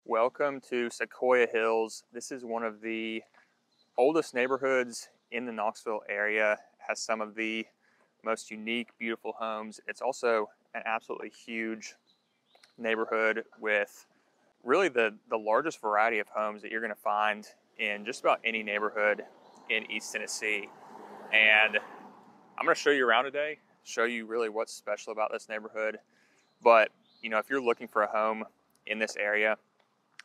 Welcome to Sequoyah Hills. This is one of the oldest neighborhoods in the Knoxville area. Has some of the most unique, beautiful homes. It's also an absolutely huge neighborhood with really the largest variety of homes that you're going to find in just about any neighborhood in East Tennessee. And I'm going to show you around today, show you really what's special about this neighborhood. But, you know, if you're looking for a home in this area,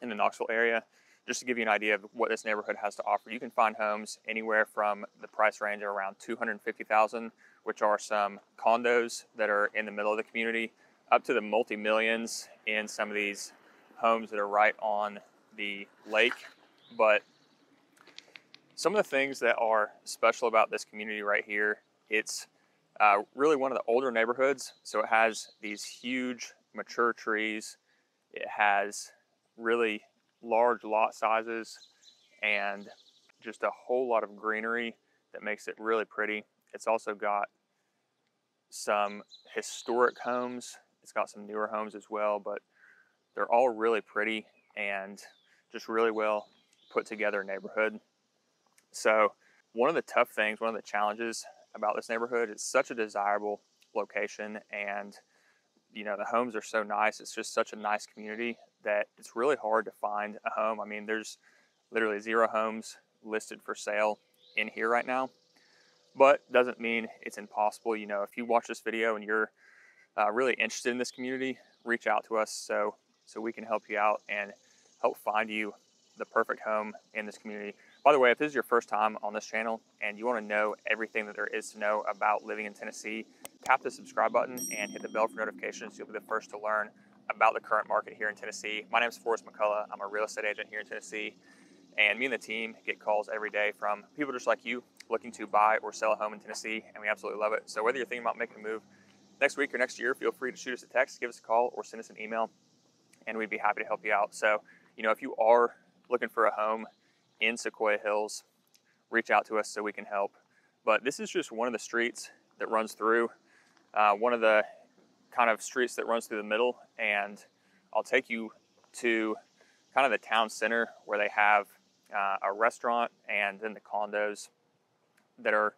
in the Knoxville area, just to give you an idea of what this neighborhood has to offer, you can find homes anywhere from the price range of around $250,000, which are some condos that are in the middle of the community, up to the multi-millions in some of these homes that are right on the lake. But some of the things that are special about this community right here, it's really one of the older neighborhoods. So it has these huge mature trees. It has really large lot sizes and just a whole lot of greenery that makes it really pretty. It's also got some historic homes. It's got some newer homes as well, but they're all really pretty and just really well put together neighborhood. So one of the tough things, one of the challenges about this neighborhood, it's such a desirable location, and you know, the homes are so nice. It's just such a nice community that it's really hard to find a home. I mean, there's literally 0 homes listed for sale in here right now, but doesn't mean it's impossible. You know, if you watch this video and you're really interested in this community, reach out to us so we can help you out and help find you the perfect home in this community. By the way, if this is your first time on this channel and you want to know everything that there is to know about living in Tennessee, tap the subscribe button and hit the bell for notifications. You'll be the first to learn about the current market here in Tennessee. My name is Forrest McCullough. I'm a real estate agent here in Tennessee, and me and the team get calls every day from people just like you looking to buy or sell a home in Tennessee, and we absolutely love it. So whether you're thinking about making a move next week or next year, feel free to shoot us a text, give us a call, or send us an email, and we'd be happy to help you out. So, you know, if you are looking for a home in Sequoyah Hills, reach out to us so we can help. But this is just one of the streets that runs through, one of the kind of streets that runs through the middle, and I'll take you to kind of the town center where they have a restaurant and then the condos that are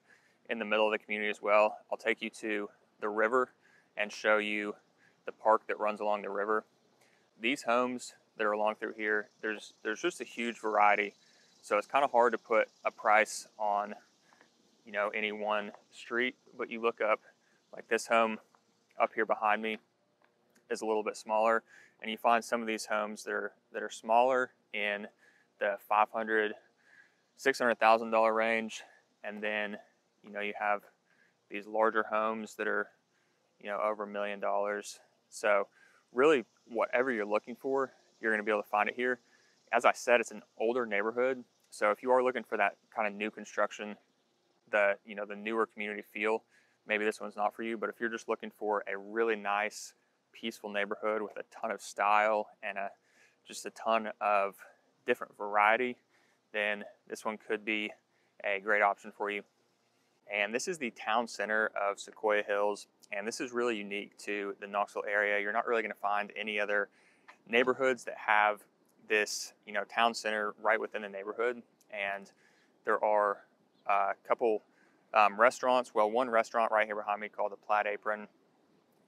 in the middle of the community as well. I'll take you to the river and show you the park that runs along the river. These homes that are along through here, there's just a huge variety. So it's kind of hard to put a price on, you know, any one street, but you look up, like this home up here behind me is a little bit smaller, and you find some of these homes that are smaller in the $500,000, $600,000 range, and then, you know, you have these larger homes that are, you know, over $1 million. So really, whatever you're looking for, you're going to be able to find it here. As I said, it's an older neighborhood, so if you are looking for that kind of new construction, the newer community feel, maybe this one's not for you. But if you're just looking for a really nice, peaceful neighborhood with a ton of style and just a ton of different variety, then this one could be a great option for you. And this is the town center of Sequoyah Hills, and this is really unique to the Knoxville area. You're not really going to find any other neighborhoods that have this, you know, town center right within the neighborhood. And there are a couple restaurants. Well, one restaurant right here behind me called the Plaid Apron,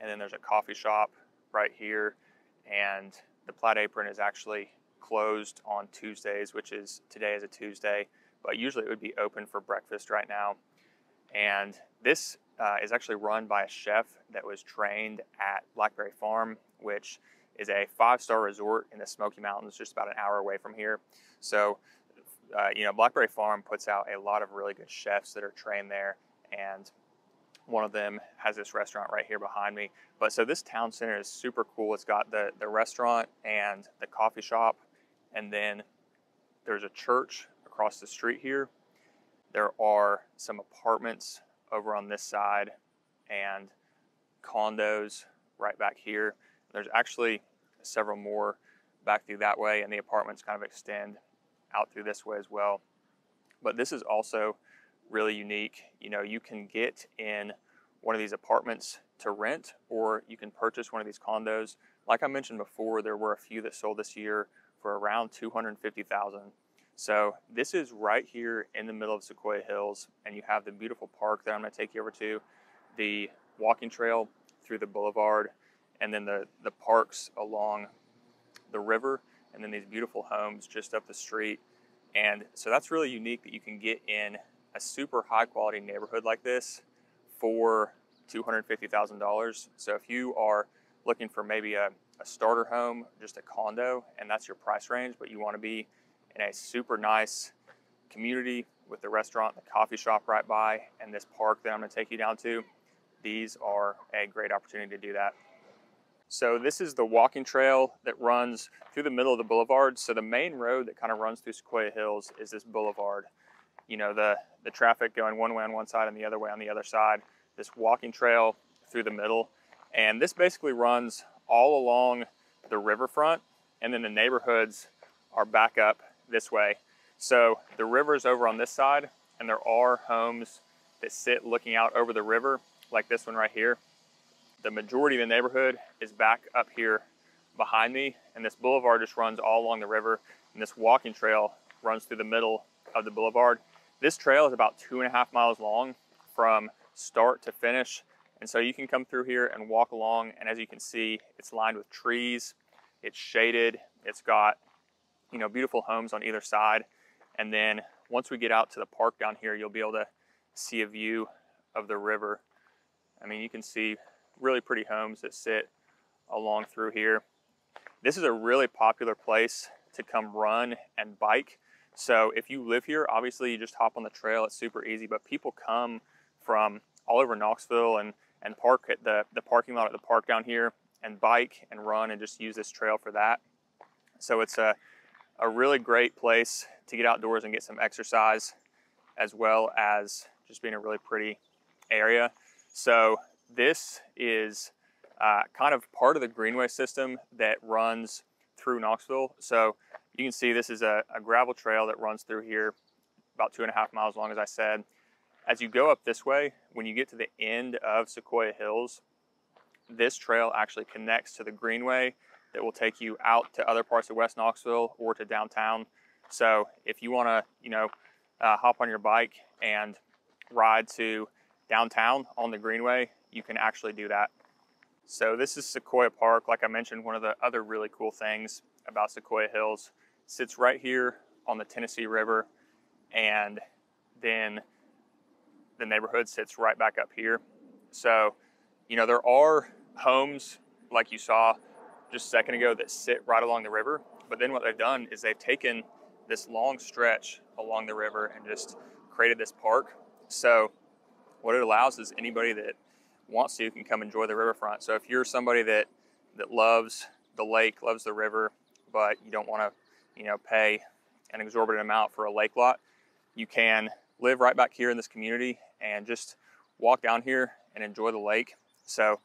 and then there's a coffee shop right here. And the Plaid Apron is actually closed on Tuesdays, which is today is a Tuesday, but usually it would be open for breakfast right now. And this is actually run by a chef that was trained at Blackberry Farm, which is a 5-star resort in the Smoky Mountains, just about an hour away from here. So, you know, Blackberry Farm puts out a lot of really good chefs that are trained there, and one of them has this restaurant right here behind me. But so this town center is super cool. It's got the restaurant and the coffee shop, and then there's a church across the street here. There are some apartments over on this side and condos right back here. There's actually several more back through that way, and the apartments kind of extend out through this way as well. But this is also really unique. You know, you can get in one of these apartments to rent, or you can purchase one of these condos. Like I mentioned before, there were a few that sold this year for around $250,000. So this is right here in the middle of Sequoyah Hills, and you have the beautiful park that I'm going to take you over to, the walking trail through the boulevard, and then the parks along the river, and then these beautiful homes just up the street. And so that's really unique that you can get in a super high quality neighborhood like this for $250,000. So if you are looking for maybe a starter home, just a condo, and that's your price range, but you want to be in a super nice community with the restaurant, the coffee shop right by, and this park that I'm going to take you down to, these are a great opportunity to do that. So this is the walking trail that runs through the middle of the boulevard. So the main road that kind of runs through Sequoyah Hills is this boulevard. You know, the traffic going one way on one side and the other way on the other side. This walking trail through the middle. And this basically runs all along the riverfront, and then the neighborhoods are back up this way. So the river's over on this side, and there are homes that sit looking out over the river, like this one right here. The majority of the neighborhood is back up here behind me, and this boulevard just runs all along the river, and this walking trail runs through the middle of the boulevard. This trail is about 2.5 miles long from start to finish, and so you can come through here and walk along, and as you can see, it's lined with trees, it's shaded, it's got, you know, beautiful homes on either side. And then once we get out to the park down here, you'll be able to see a view of the river. I mean, you can see really pretty homes that sit along through here. This is a really popular place to come run and bike. So if you live here, obviously you just hop on the trail, it's super easy, but people come from all over Knoxville and park at the parking lot at the park down here and bike and run and just use this trail for that. So it's a really great place to get outdoors and get some exercise, as well as just being a really pretty area. So this is kind of part of the greenway system that runs through Knoxville. So you can see this is a gravel trail that runs through here, about 2.5 miles long, as I said. As you go up this way, when you get to the end of Sequoyah Hills, this trail actually connects to the greenway that will take you out to other parts of West Knoxville or to downtown. So if you want to, you know, hop on your bike and ride to downtown on the greenway, you can actually do that. So this is Sequoyah Park. Like I mentioned, one of the other really cool things about Sequoyah Hills, sits right here on the Tennessee River, and then the neighborhood sits right back up here. So, you know, there are homes like you saw just a second ago that sit right along the river, but then what they've done is they've taken this long stretch along the river and just created this park. So what it allows is anybody that wants to can come enjoy the riverfront. So if you're somebody that loves the lake, loves the river, but you don't want to, you know, pay an exorbitant amount for a lake lot, you can live right back here in this community and just walk down here and enjoy the lake. So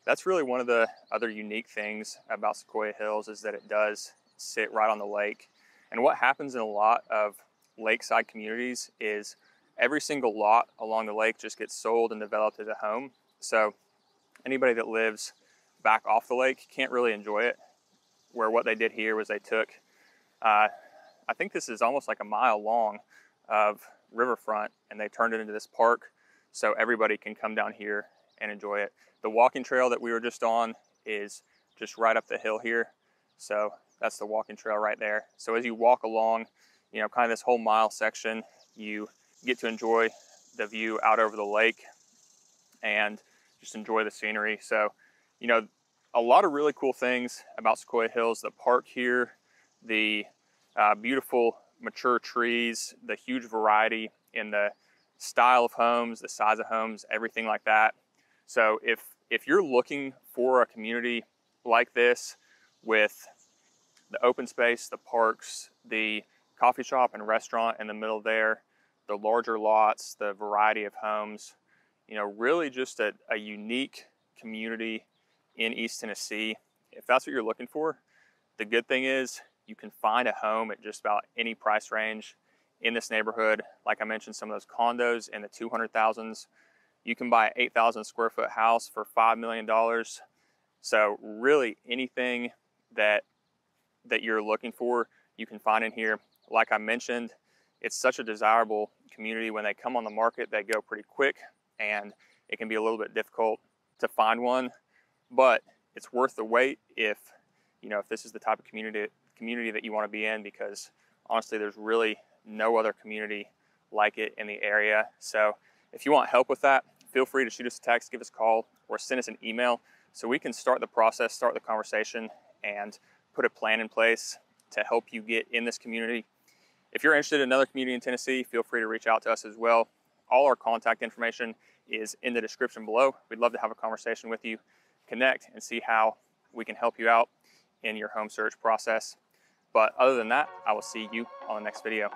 that's really one of the other unique things about Sequoyah Hills, is that it does sit right on the lake. And what happens in a lot of lakeside communities is every single lot along the lake just gets sold and developed as a home. So anybody that lives back off the lake can't really enjoy it. Where what they did here was they took, I think this is almost like a mile long of riverfront, and they turned it into this park so everybody can come down here and enjoy it. The walking trail that we were just on is just right up the hill here. So that's the walking trail right there. So as you walk along, you know, kind of this whole mile section, you get to enjoy the view out over the lake and just enjoy the scenery. So, you know, a lot of really cool things about Sequoyah Hills, the park here, the beautiful mature trees, the huge variety in the style of homes, the size of homes, everything like that. So if you're looking for a community like this with the open space, the parks, the coffee shop and restaurant in the middle there, the larger lots, the variety of homes, you know, really just a unique community in East Tennessee. If that's what you're looking for, the good thing is you can find a home at just about any price range in this neighborhood. Like I mentioned, some of those condos in the 200,000s. You can buy an 8,000 square foot house for $5 million. So really anything that that you're looking for, you can find in here. Like I mentioned, it's such a desirable community. When they come on the market, they go pretty quick, and it can be a little bit difficult to find one, but it's worth the wait if this is the type of community that you want to be in, because honestly, there's really no other community like it in the area. So if you want help with that, feel free to shoot us a text, give us a call, or send us an email so we can start the process, start the conversation, and put a plan in place to help you get in this community. If you're interested in another community in Tennessee, feel free to reach out to us as well. All our contact information is in the description below. We'd love to have a conversation with you, connect, and see how we can help you out in your home search process. But other than that, I will see you on the next video.